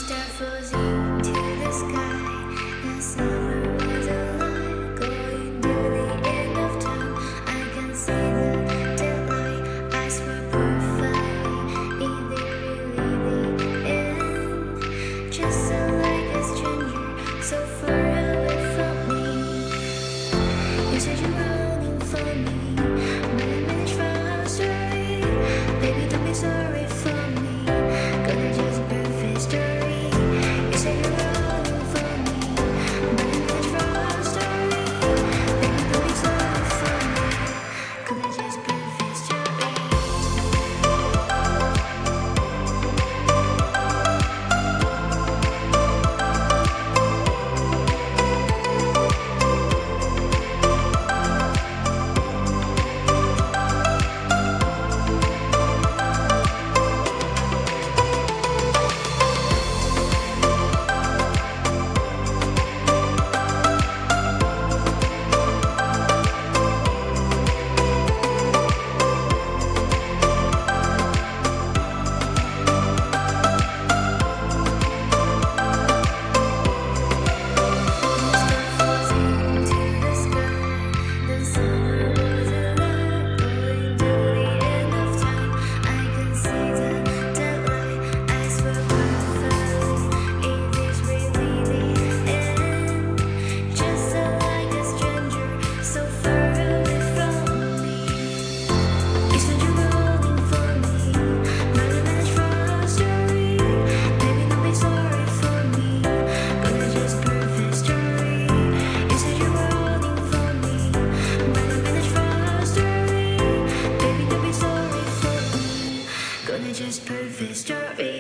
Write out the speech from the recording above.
start floating to the sky. The summer was alive, going to the end of time. I can see the daylight. I swear perfectly, is it really the end? Just so like a stranger, so far away from me. You said you're running for me, but I managed from our story. Baby, don't be sorry for me, gonna just a perfect story. You said you're running for me, but I managed from our story. Baby, don't be sorry for me, gonna just a perfect story. Just perfect story.